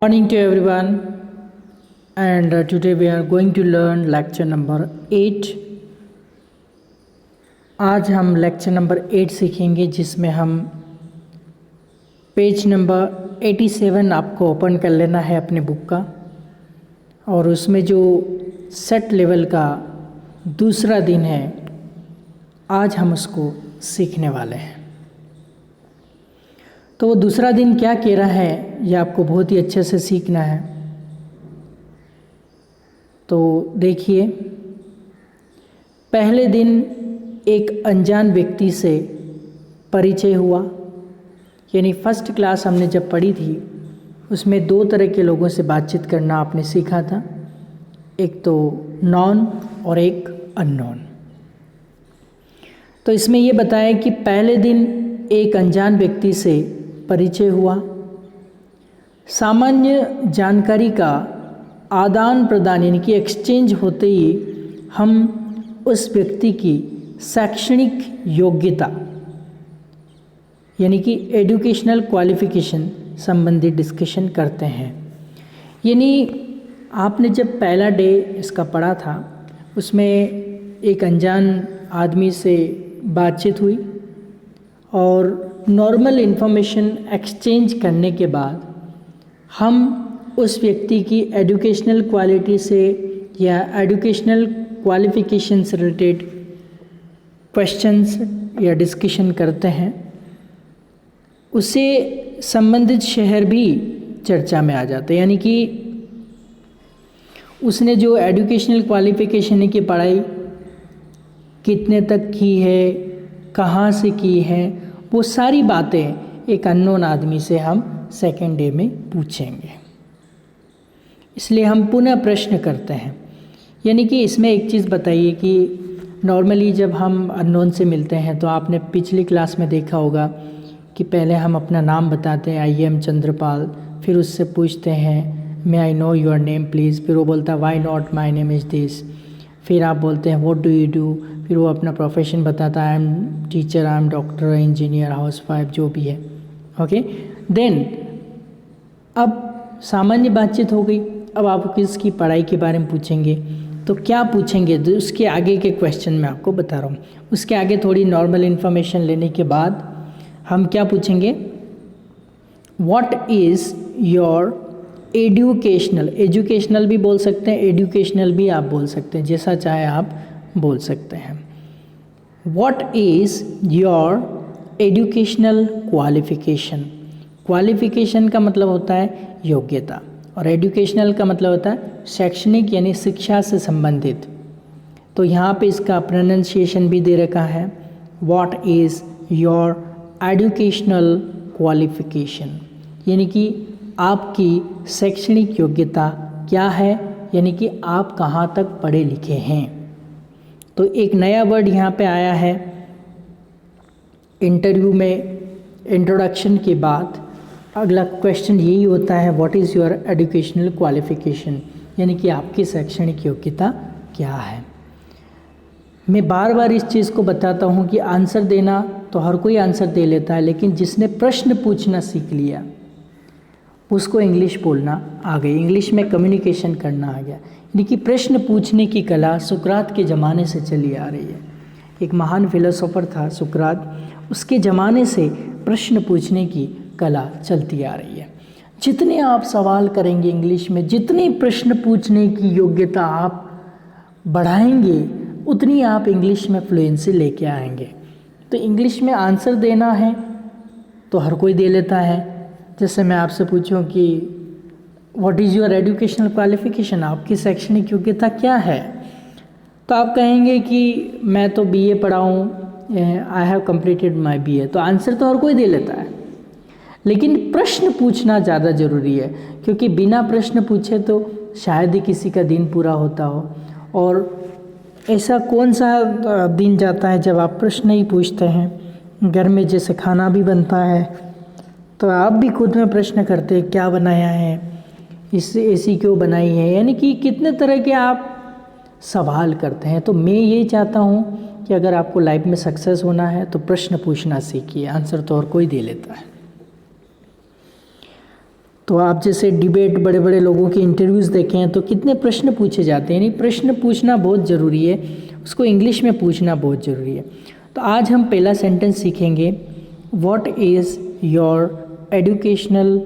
Morning to everyone, and today we are going to learn lecture number 8. आज हम lecture number 8 सीखेंगे जिसमें हम पेज नंबर 87 आपको ओपन कर लेना है अपने बुक का, और उसमें जो सेट लेवल का दूसरा दिन है आज हम उसको सीखने वाले हैं। तो वो दूसरा दिन क्या कह रहा है ये आपको बहुत ही अच्छे से सीखना है। तो देखिए, पहले दिन एक अनजान व्यक्ति से परिचय हुआ, यानी फर्स्ट क्लास हमने जब पढ़ी थी उसमें दो तरह के लोगों से बातचीत करना आपने सीखा था, एक तो नॉन और एक अननोन। तो इसमें ये बताया कि पहले दिन एक अनजान व्यक्ति से परिचय हुआ, सामान्य जानकारी का आदान प्रदान यानी कि एक्सचेंज होते ही हम उस व्यक्ति की शैक्षणिक योग्यता यानी कि एजुकेशनल क्वालिफिकेशन संबंधी डिस्कशन करते हैं। यानी आपने जब पहला डे इसका पढ़ा था उसमें एक अनजान आदमी से बातचीत हुई और नॉर्मल इन्फॉर्मेशन एक्सचेंज करने के बाद हम उस व्यक्ति की एजुकेशनल क्वालिटी से या एजुकेशनल क्वालिफिकेशन से रिलेटेड क्वेश्चंस या डिस्कशन करते हैं। उससे संबंधित शहर भी चर्चा में आ जाते हैं, यानी कि उसने जो एजुकेशनल क्वालिफिकेशन की पढ़ाई कितने तक की है, कहाँ से की है, वो सारी बातें एक अननोन आदमी से हम सेकेंड डे में पूछेंगे। इसलिए हम पुनः प्रश्न करते हैं, यानी कि इसमें एक चीज़ बताइए कि नॉर्मली जब हम अननोन से मिलते हैं तो आपने पिछली क्लास में देखा होगा कि पहले हम अपना नाम बताते हैं, आई एम चंद्रपाल, फिर उससे पूछते हैं may I know your name please, फिर वो बोलता है why not my name is this, फिर आप बोलते हैं व्हाट डू यू डू, फिर वो अपना प्रोफेशन बताता है, I am teacher, I am doctor, engineer, housewife, जो भी है। ओके, देन अब सामान्य बातचीत हो गई। अब आप किसकी पढ़ाई के बारे में पूछेंगे तो क्या पूछेंगे, उसके आगे के क्वेश्चन मैं आपको बता रहा हूँ। उसके आगे थोड़ी नॉर्मल इन्फॉर्मेशन लेने के बाद हम क्या पूछेंगे, व्हाट इज़ योर एजुकेशनल भी बोल सकते हैं, एजुकेशनल भी आप बोल सकते हैं, जैसा चाहे आप बोल सकते हैं। What is your educational qualification. Qualification का मतलब होता है योग्यता और एजुकेशनल का मतलब होता है शैक्षणिक यानी शिक्षा से संबंधित। तो यहाँ पे इसका प्रोनाउंसिएशन भी दे रखा है, what is your educational qualification, यानी कि आपकी शैक्षणिक योग्यता क्या है, यानी कि आप कहाँ तक पढ़े लिखे हैं। तो एक नया वर्ड यहाँ पे आया है इंटरव्यू में। इंट्रोडक्शन के बाद अगला क्वेश्चन यही होता है, what is your educational qualification, यानी कि आपकी शैक्षणिक योग्यता क्या है। मैं बार बार इस चीज़ को बताता हूँ कि आंसर देना तो हर कोई आंसर दे लेता है, लेकिन जिसने प्रश्न पूछना सीख लिया उसको इंग्लिश बोलना आ गई, इंग्लिश में कम्युनिकेशन करना आ गया। यानी कि प्रश्न पूछने की कला सुकरात के ज़माने से चली आ रही है। एक महान फिलोसोफर था सुकरात, उसके ज़माने से प्रश्न पूछने की कला चलती आ रही है। जितने आप सवाल करेंगे इंग्लिश में, जितनी प्रश्न पूछने की योग्यता आप बढ़ाएंगे उतनी आप इंग्लिश में फ्लुएंसी लेके आएंगे। तो इंग्लिश में आंसर देना है तो हर कोई दे लेता है। जैसे मैं आपसे पूछूं कि what is your educational qualification, आपकी शैक्षणिक योग्यता क्या है, तो आप कहेंगे कि मैं तो बीए पढ़ा हूँ, I have completed my BA. तो आंसर तो हर कोई दे लेता है, लेकिन प्रश्न पूछना ज़्यादा ज़रूरी है, क्योंकि बिना प्रश्न पूछे तो शायद ही किसी का दिन पूरा होता हो। और ऐसा कौन सा दिन जाता है जब आप प्रश्न ही पूछते हैं। घर में जैसे खाना भी बनता है तो आप भी खुद में प्रश्न करते हैं क्या बनाया है, इससे ऐसी क्यों बनाई है, यानी कि कितने तरह के आप सवाल करते हैं। तो मैं यही चाहता हूँ कि अगर आपको लाइफ में सक्सेस होना है तो प्रश्न पूछना सीखिए, आंसर तो और कोई दे लेता है। तो आप जैसे डिबेट, बड़े बड़े लोगों के इंटरव्यूज़ देखे हैं तो कितने प्रश्न पूछे जाते हैं, यानी प्रश्न पूछना बहुत ज़रूरी है, उसको इंग्लिश में पूछना बहुत ज़रूरी है। तो आज हम पहला सेंटेंस सीखेंगे, what is your educational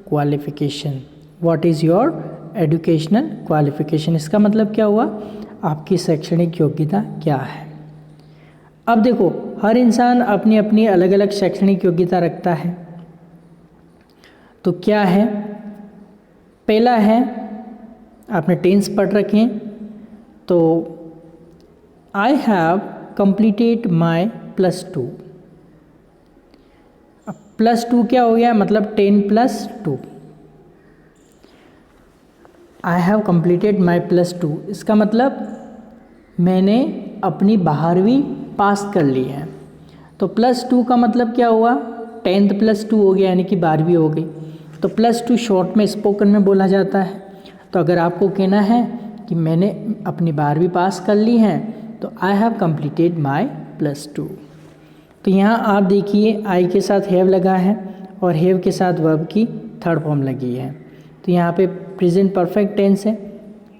qualification. What is your educational qualification, इसका मतलब क्या हुआ, आपकी शैक्षणिक योग्यता क्या है। अब देखो, हर इंसान अपनी अपनी अलग अलग शैक्षणिक योग्यता रखता है। तो क्या है, पहला है, आपने 10th पढ़ रखे हैं, तो आई हैव कंप्लीटेड माई +2। अब +2 क्या हो गया, मतलब 10 + 2। आई हैव कंप्लीटेड माई +2, इसका मतलब मैंने अपनी 12वीं पास कर ली है। तो +2 का मतलब क्या हुआ, 10th +2 हो गया, यानी कि 12वीं हो गई। तो +2 शॉर्ट में स्पोकन में बोला जाता है। तो अगर आपको कहना है कि मैंने अपनी 12वीं पास कर ली है, तो आई हैव कंप्लीटेड माई +2। तो यहाँ आप देखिए, आई के साथ हैव लगा है और हैव के साथ वर्ब की थर्ड फॉर्म लगी है। तो यहाँ पे प्रेजेंट परफेक्ट टेंस है।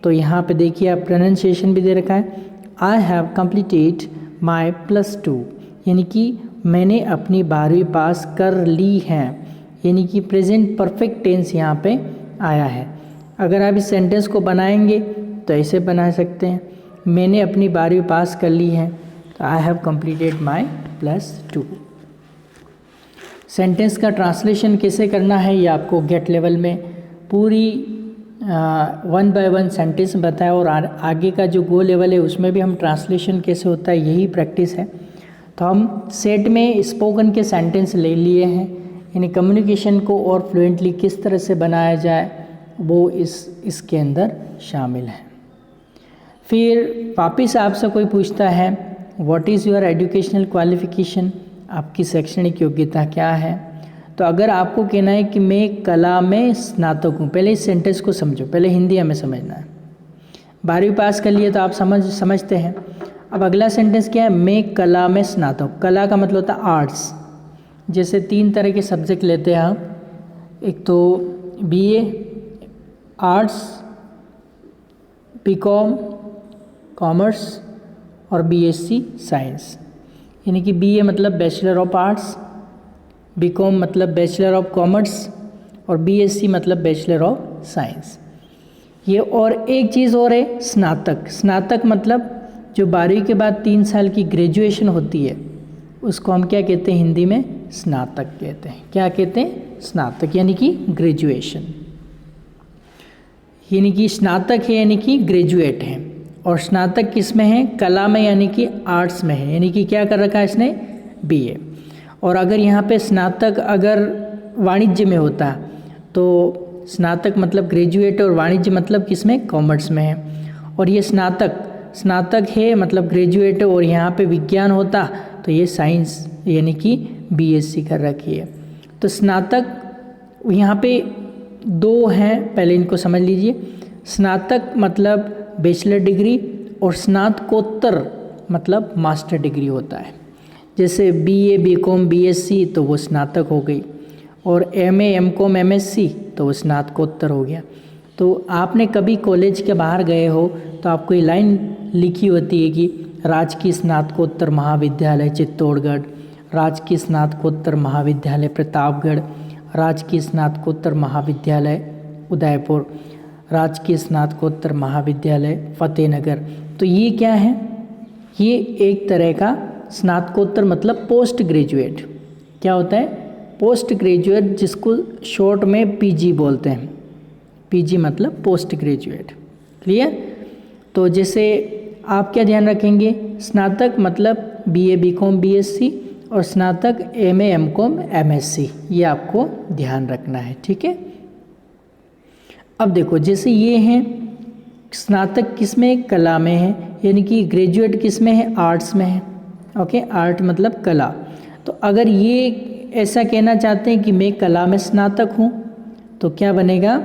तो यहाँ पे देखिए, आप प्रोनाउंसिएशन भी दे रखा है, आई हैव कंप्लीटेड माई +2, यानी कि मैंने अपनी 12वीं पास कर ली है, यानी कि प्रेजेंट परफेक्ट टेंस यहाँ पे आया है। अगर आप इस सेंटेंस को बनाएंगे तो ऐसे बना सकते हैं, मैंने अपनी 12वीं पास कर ली है, तो I have completed my +2। Sentence का ट्रांसलेशन कैसे करना है ये आपको गेट लेवल में पूरी 1 by 1 सेंटेंस बताया, और आगे का जो गो लेवल है उसमें भी हम ट्रांसलेशन कैसे होता है यही प्रैक्टिस है। तो हम सेट में स्पोकन के सेंटेंस ले लिए हैं, यानी कम्युनिकेशन को और फ्लुएंटली किस तरह से बनाया जाए वो इसके अंदर शामिल है। फिर वापस आपसे कोई पूछता है, what is your educational qualification, आपकी शैक्षणिक योग्यता क्या है। तो अगर आपको कहना है कि मैं कला में स्नातक हूँ, पहले इस सेंटेंस को समझो, पहले हिंदी हमें समझना है। 12वीं पास कर लिए तो आप समझते हैं। अब अगला सेंटेंस क्या है, मैं कला में स्नातक। कला का मतलब होता है आर्ट्स। जैसे 3 तरह के सब्जेक्ट लेते हैं हम, एक तो BA आर्ट्स, BCom कॉमर्स और BSc साइंस। यानी कि BA मतलब बैचलर ऑफ आर्ट्स, BCom मतलब बैचलर ऑफ कॉमर्स और BSc मतलब बैचलर ऑफ साइंस। ये, और एक चीज़ और है, स्नातक। स्नातक मतलब जो 12वीं के बाद 3 साल की ग्रेजुएशन होती है उसको हम क्या कहते हैं, हिंदी में स्नातक कहते हैं। क्या कहते हैं, स्नातक, यानी कि ग्रेजुएशन। यानी कि स्नातक है यानी कि ग्रेजुएट है, और स्नातक किस में है, कला में, यानी कि आर्ट्स में है, यानी कि क्या कर रखा है इसने, BA। और अगर यहाँ पे स्नातक अगर वाणिज्य में होता तो स्नातक मतलब ग्रेजुएट और वाणिज्य मतलब किस में, कॉमर्स में है। और ये स्नातक है मतलब ग्रेजुएट, और यहाँ पे विज्ञान होता तो ये साइंस यानी कि BSc कर रखी है। तो स्नातक यहाँ पे 2 हैं, पहले इनको समझ लीजिए। स्नातक मतलब बैचलर डिग्री और स्नातकोत्तर मतलब मास्टर डिग्री होता है। जैसे BA BCom BSc तो वो स्नातक हो गई, और MA MCom MSc तो वो स्नातकोत्तर हो गया। तो आपने कभी कॉलेज के बाहर गए हो तो आपको ये लाइन लिखी होती है कि राजकीय स्नातकोत्तर महाविद्यालय चित्तौड़गढ़, राजकीय स्नातकोत्तर महाविद्यालय प्रतापगढ़, राजकीय स्नातकोत्तर महाविद्यालय उदयपुर, राजकीय स्नातकोत्तर महाविद्यालय फतेहनगर। तो ये क्या है, ये एक तरह का स्नातकोत्तर मतलब पोस्ट ग्रेजुएट। क्या होता है, पोस्ट ग्रेजुएट, जिसको शॉर्ट में PG बोलते हैं। PG मतलब पोस्ट ग्रेजुएट। क्लियर। तो जैसे आप क्या ध्यान रखेंगे, स्नातक मतलब BA BCom BSc, और स्नातक MA MCom MSc, ये आपको ध्यान रखना है। ठीक है। अब देखो, जैसे ये हैं, स्नातक किस में, कला में है, यानी कि ग्रेजुएट किस में है, आर्ट्स में है। ओके, आर्ट मतलब कला। तो अगर ये ऐसा कहना चाहते हैं कि मैं कला में स्नातक हूँ, तो क्या बनेगा,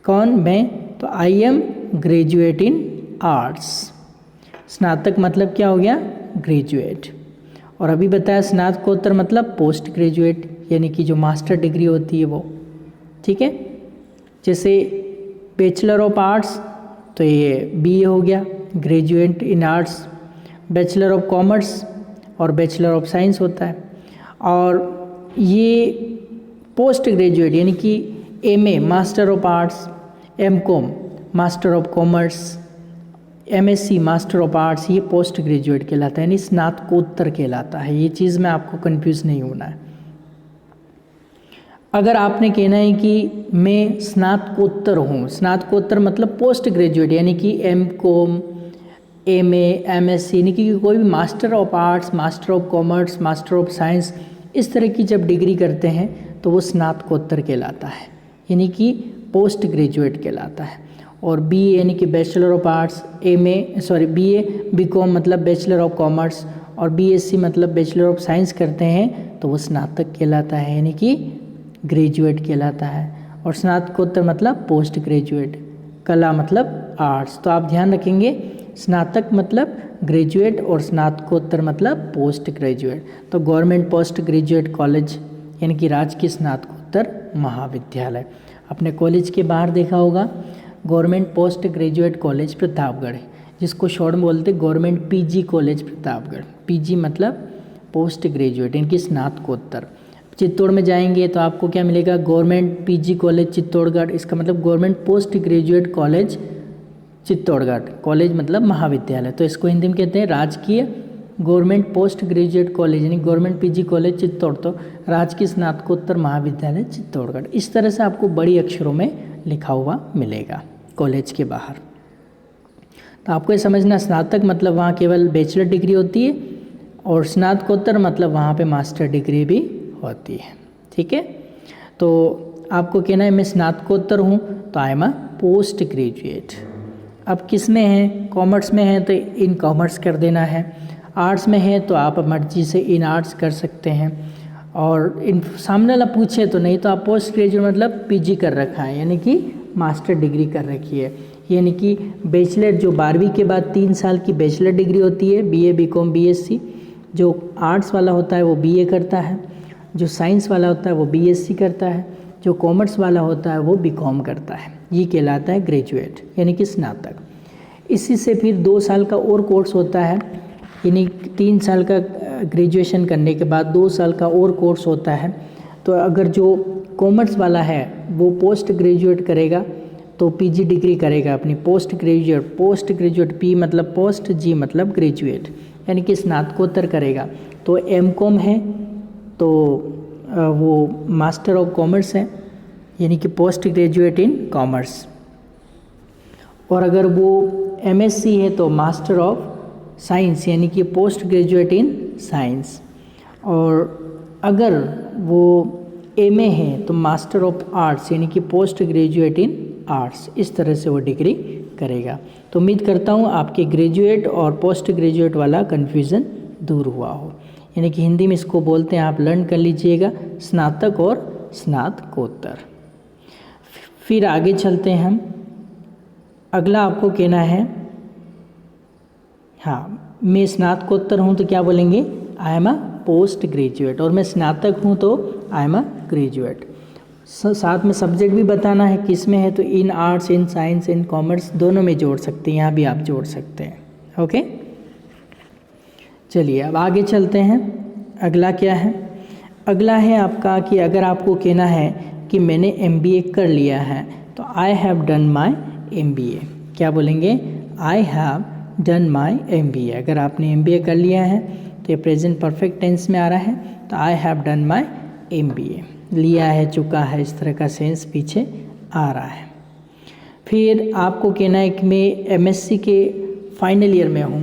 कौन, मैं, तो I am graduate in arts. स्नातक मतलब क्या हो गया, ग्रेजुएट। और अभी बताया स्नातकोत्तर मतलब पोस्ट ग्रेजुएट, यानी कि जो मास्टर डिग्री होती है वो। ठीक है। जैसे बैचलर ऑफ आर्ट्स तो ये BA हो गया, graduate in arts. Bachelor of commerce और बैचलर ऑफ साइंस होता है। और ये पोस्ट ग्रेजुएट यानी कि MA master of arts, MCOM master of commerce, MSc master of arts, ये पोस्ट ग्रेजुएट कहलाता है, यानी स्नातकोत्तर कहलाता है। ये चीज़ में आपको कंफ्यूज नहीं होना है। अगर आपने कहना है कि मैं स्नातकोत्तर हूँ, स्नातकोत्तर मतलब पोस्ट ग्रेजुएट यानी कि MCOM, MA, MSc यानी कि कोई भी master of arts, master of commerce, master of science, इस तरह की जब डिग्री करते हैं तो वो स्नातकोत्तर कहलाता है, यानी कि पोस्ट ग्रेजुएट कहलाता है। और BA यानी कि bachelor of arts, BA BCom मतलब बैचलर ऑफ कॉमर्स, और BSc मतलब बैचलर ऑफ साइंस करते हैं तो वो स्नातक कहलाता है, यानी कि ग्रेजुएट कहलाता है। और स्नातकोत्तर मतलब पोस्ट ग्रेजुएट, कला मतलब आर्ट्स। तो आप ध्यान रखेंगे, स्नातक मतलब ग्रेजुएट और स्नातकोत्तर मतलब पोस्ट ग्रेजुएट। तो गवर्नमेंट पोस्ट ग्रेजुएट कॉलेज यानी कि राजकीय स्नातकोत्तर महाविद्यालय। अपने कॉलेज के बाहर देखा होगा government post graduate college Pratapgarh, जिसको शॉर्ट में बोलते government PG college Pratapgarh. PG मतलब पोस्ट ग्रेजुएट यानी कि स्नातकोत्तर। चित्तौड़ में जाएंगे तो आपको क्या मिलेगा, गवर्नमेंट PG कॉलेज चित्तौड़गढ़, इसका मतलब government post graduate college Chittorgarh. College मतलब महाविद्यालय, तो इसको हिंदी में कहते हैं राजकीय गवर्नमेंट पोस्ट ग्रेजुएट कॉलेज यानी गवर्नमेंट PG कॉलेज चित्तौड़, तो राजकीय स्नातकोत्तर महाविद्यालय चित्तौड़गढ़। इस तरह से आपको बड़ी अक्षरों में लिखा हुआ मिलेगा कॉलेज के बाहर। तो आपको ये समझना, स्नातक मतलब वहाँ केवल बैचलर डिग्री होती है, और स्नातकोत्तर मतलब वहाँ पे मास्टर डिग्री भी होती है, ठीक है। तो आपको कहना है मैं स्नातकोत्तर हूँ तो I am a post graduate. अब किस में है, कॉमर्स में है तो इन कॉमर्स कर देना है, आर्ट्स में है तो आप मर्जी से इन आर्ट्स कर सकते हैं, और इन सामने वाला पूछे तो नहीं तो आप पोस्ट ग्रेजुएट मतलब PG कर रखा है, यानी कि मास्टर डिग्री कर रखी है। यानी कि बैचलर जो 12वीं के बाद 3 साल की बैचलर डिग्री होती है, BA BCom BSc। जो आर्ट्स वाला होता है वो BA करता है, जो साइंस वाला होता है वो BSc करता है, जो कॉमर्स वाला होता है वो BCom करता है। ये कहलाता है ग्रेजुएट यानी कि स्नातक। इसी से फिर 2 साल का और कोर्स होता है, यानी 3 साल का ग्रेजुएशन करने के बाद 2 साल का और कोर्स होता है। तो अगर जो कॉमर्स वाला है वो पोस्ट ग्रेजुएट करेगा तो PG डिग्री करेगा अपनी पोस्ट ग्रेजुएट P मतलब पोस्ट, G मतलब ग्रेजुएट, यानी कि स्नातकोत्तर करेगा। तो MCom है तो वो मास्टर ऑफ कॉमर्स है, यानी कि पोस्ट ग्रेजुएट इन कॉमर्स। और अगर वो MSc है तो मास्टर ऑफ साइंस, यानी कि पोस्ट ग्रेजुएट इन साइंस। और अगर वो MA है तो मास्टर ऑफ आर्ट्स, यानी कि पोस्ट ग्रेजुएट इन आर्ट्स। इस तरह से वो डिग्री करेगा। तो उम्मीद करता हूँ आपके ग्रेजुएट और पोस्ट ग्रेजुएट वाला कन्फ्यूज़न दूर हुआ हो, यानी कि हिंदी में इसको बोलते हैं, आप लर्न कर लीजिएगा, स्नातक और स्नातकोत्तर। फिर आगे चलते हैं हम। अगला आपको कहना है, हाँ मैं स्नातकोत्तर हूँ तो क्या बोलेंगे, I am a post graduate, और मैं स्नातक हूँ तो आई एम अ ग्रेजुएट। साथ में सब्जेक्ट भी बताना है किस में है, तो in arts, in science, in commerce, दोनों में जोड़ सकते हैं, यहाँ भी आप जोड़ सकते हैं। ओके, चलिए अब आगे चलते हैं। अगला क्या है, अगला है आपका कि अगर आपको कहना है कि मैंने MBA कर लिया है तो I have done my MBA। क्या बोलेंगे, I have done my MBA। अगर आपने MBA कर लिया है तो ये प्रेजेंट परफेक्ट टेंस में आ रहा है, तो I have done my MBA, लिया है, चुका है, इस तरह का सेंस पीछे आ रहा है। फिर आपको कहना है कि मैं MSc के फाइनल ईयर में हूँ,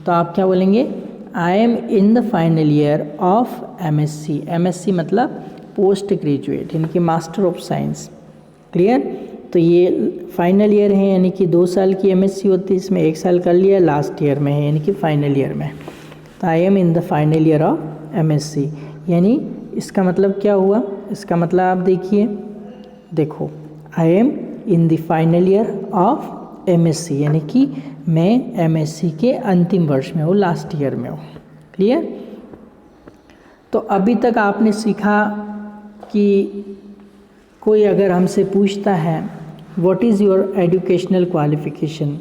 तो आप क्या बोलेंगे, I am in the final year of MSc। MSc मतलब पोस्ट ग्रेजुएट, यानी कि मास्टर ऑफ साइंस। क्लियर, तो ये फाइनल ईयर है, यानी कि 2 साल की MSc होती है, इसमें 1 साल कर लिया, लास्ट ईयर में है, यानी कि फाइनल ईयर में। तो I am in the final year of MSc, यानी इसका मतलब क्या हुआ, इसका मतलब आप देखिए, देखो I am in the final year of MSc, यानी कि मैं MSc के अंतिम वर्ष में हूँ, लास्ट ईयर में हूँ। क्लियर, तो अभी तक आपने सीखा कि कोई अगर हमसे पूछता है what is your educational qualification,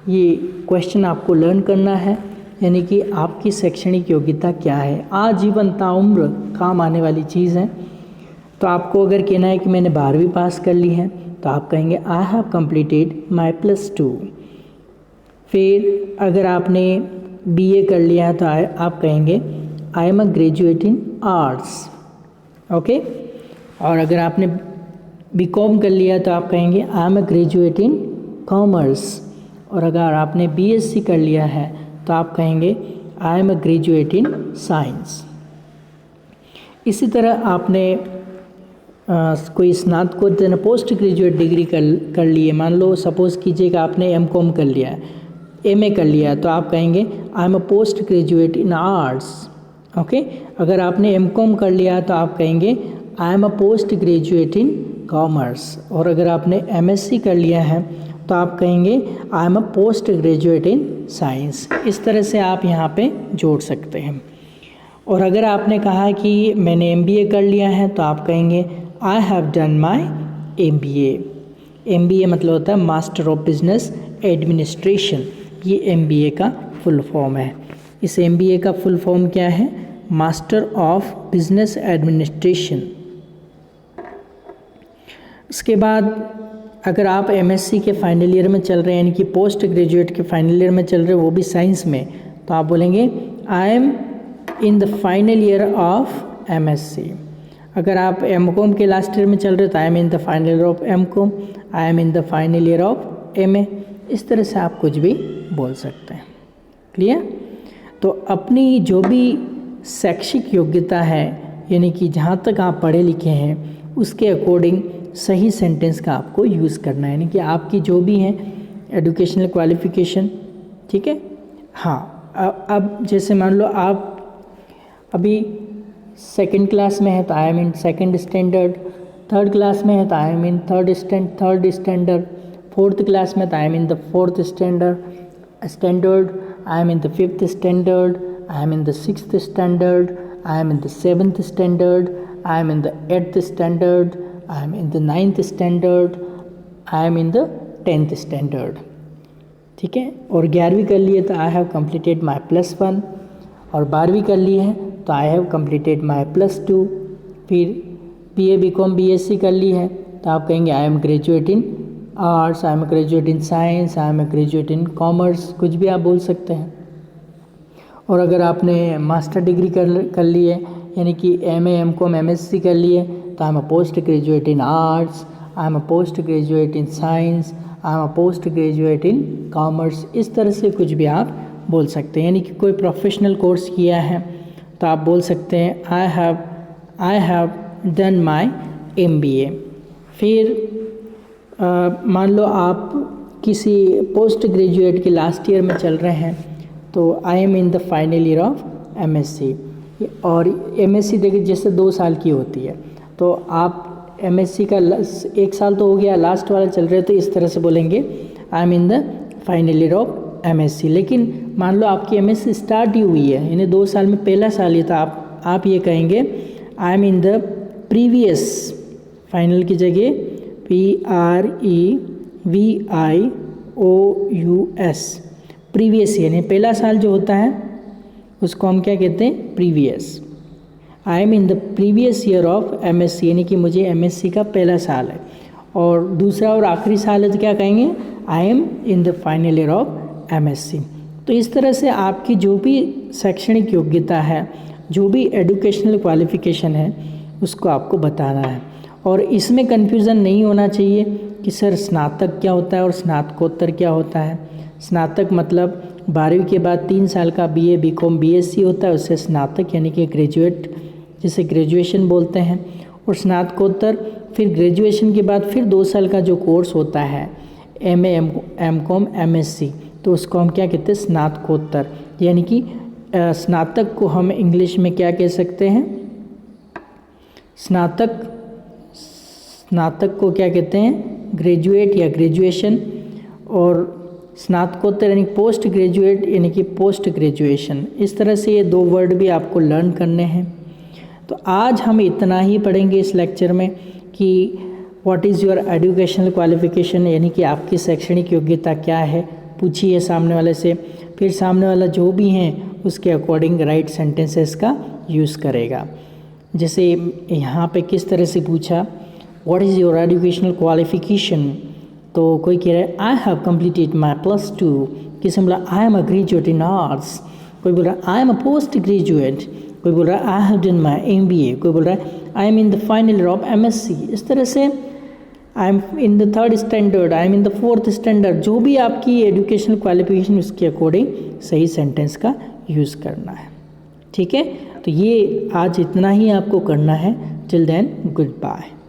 ये क्वेश्चन आपको लर्न करना है, यानी कि आपकी शैक्षणिक योग्यता क्या है। आजीवन ताउम्र काम आने वाली चीज़ है। तो आपको अगर कहना है कि मैंने 12वीं पास कर ली है तो आप कहेंगे आई हैव कंप्लीटेड माई +2। फिर अगर आपने BA कर लिया है तो आप कहेंगे I am a graduate in arts. Okay. और अगर आपने BCom कर लिया तो आप कहेंगे I am a graduate in commerce. और अगर आपने BSc कर लिया है तो आप कहेंगे I am a graduate in science. इसी तरह आपने कोई स्नातकोत्तर पोस्ट ग्रेजुएट डिग्री कर ली है, मान लो सपोज़ कीजिएगा आपने MCom कर लिया है, MA कर लिया है, तो आप कहेंगे I am a post graduate in arts. Okay. अगर आपने MCom कर लिया है तो आप कहेंगे I am a post graduate in commerce. और अगर आपने MSc कर लिया है तो आप कहेंगे I am a post graduate in science. इस तरह से आप यहाँ पे जोड़ सकते हैं। और अगर आपने कहा कि मैंने MBA कर लिया है तो आप कहेंगे I have done my MBA। MBA मतलब होता है मास्टर ऑफ बिजनेस एडमिनिस्ट्रेशन। ये MBA का फुल फॉर्म है। इस MBA का फुल फॉर्म क्या है? Master of business administration. उसके बाद अगर आप MSc के फाइनल ईयर में चल रहे हैं, यानी कि पोस्ट ग्रेजुएट के फाइनल ईयर में चल रहे हैं, वो भी साइंस में, तो आप बोलेंगे I am in the final year of MSc। अगर आप MCom के लास्ट ईयर में चल रहे हो तो I am in the final year of MCom, I am in the final year of MA। इस तरह से आप कुछ भी बोल सकते हैं। क्लियर? तो अपनी जो भी शैक्षिक योग्यता है, यानी कि जहाँ तक आप पढ़े लिखे हैं, उसके अकॉर्डिंग सही सेंटेंस का आपको यूज़ करना है, यानी कि आपकी जो भी है एजुकेशनल क्वालिफ़िकेशन। ठीक है। हाँ, अब जैसे मान लो आप अभी सेकंड क्लास में है तो I am in second standard, third class में है तो I am in third standard, fourth class में तो I am in the fourth standard, I am in the fifth standard, I am in the sixth standard, I am in the seventh standard, I am in the eighth standard, I am in the ninth standard, I am in the 10th standard. ठीक है। और 11वीं कर लिए तो I have completed my +1। और 12वीं कर ली है तो आई हैव कंप्लीटेड माई +2। फिर BA BCom BSc कर ली है तो आप कहेंगे I am graduate in arts, I am graduate in science, I am graduate in commerce, कुछ भी आप बोल सकते हैं। और अगर आपने मास्टर डिग्री कर ली है, यानी कि MA MCom MSc कर लिए, तो I am a post graduate in arts, I am a post graduate in science, I am a post graduate in commerce. इस तरह से कुछ भी आप बोल सकते हैं। यानी कि कोई प्रोफेशनल कोर्स किया है तो आप बोल सकते हैं I have done my MBA। फिर मान लो आप किसी पोस्ट ग्रेजुएट के लास्ट ईयर में चल रहे हैं तो I am in the final year of MSc। और MSc देखिए जैसे 2 साल की होती है, तो आप MSc का 1 साल तो हो गया, लास्ट वाला चल रहा है, तो इस तरह से बोलेंगे I am in the final year of MSc। लेकिन मान लो आपकी MSc स्टार्ट ही हुई है, यानी 2 साल में पहला साल ही, तो आप ये कहेंगे I am in the previous, final की जगह PREVIOUS, प्रीवियस, यानी पहला साल जो होता है उसको हम क्या कहते हैं? Previous. I am in the previous year of MSc, यानी कि मुझे MSc का पहला साल है। और दूसरा और आखिरी साल है तो क्या कहेंगे? I am in the final year of MSc। तो इस तरह से आपकी जो भी शैक्षणिक योग्यता है, जो भी एजुकेशनल क्वालिफ़िकेशन है, उसको आपको बताना है। और इसमें कन्फ्यूज़न नहीं होना चाहिए कि सर स्नातक क्या होता है और स्नातकोत्तर क्या होता है। स्नातक मतलब 12वीं के बाद 3 साल का BA BCom BSc होता है, उससे स्नातक यानी कि ग्रेजुएट, जिसे ग्रेजुएशन बोलते हैं। और स्नातकोत्तर फिर ग्रेजुएशन के बाद फिर 2 साल का जो कोर्स होता है MA MCom MSc, तो उसको हम क्या कहते हैं? स्नातकोत्तर। यानी कि स्नातक को हम इंग्लिश में क्या कह सकते हैं? स्नातक को क्या कहते हैं? ग्रेजुएट या ग्रेजुएशन। और स्नातकोत्तर यानी पोस्ट ग्रेजुएट यानी कि पोस्ट ग्रेजुएशन। इस तरह से ये 2 वर्ड भी आपको लर्न करने हैं। तो आज हम इतना ही पढ़ेंगे इस लेक्चर में कि what is your educational qualification, यानी कि आपकी शैक्षणिक योग्यता क्या है, पूछिए सामने वाले से। फिर सामने वाला जो भी हैं उसके अकॉर्डिंग राइट सेंटेंसेस का यूज़ करेगा। जैसे यहाँ पे किस तरह से पूछा, what is your educational qualification, तो कोई कह रहा है आई हैव कम्प्लीटेड माई +2, किसी ने बोला I am a graduate in arts, कोई बोल रहा है I am a post graduate, कोई बोल रहा है I have done my MBA, कोई बोल रहा है I am in the final year of MSc। इस तरह से I am in the 3rd standard, I am in the 4th standard, जो भी आपकी एजुकेशनल क्वालिफिकेशन उसके अकॉर्डिंग सही सेंटेंस का यूज़ करना है। ठीक है, तो ये आज इतना ही आपको करना है। Till then good bye.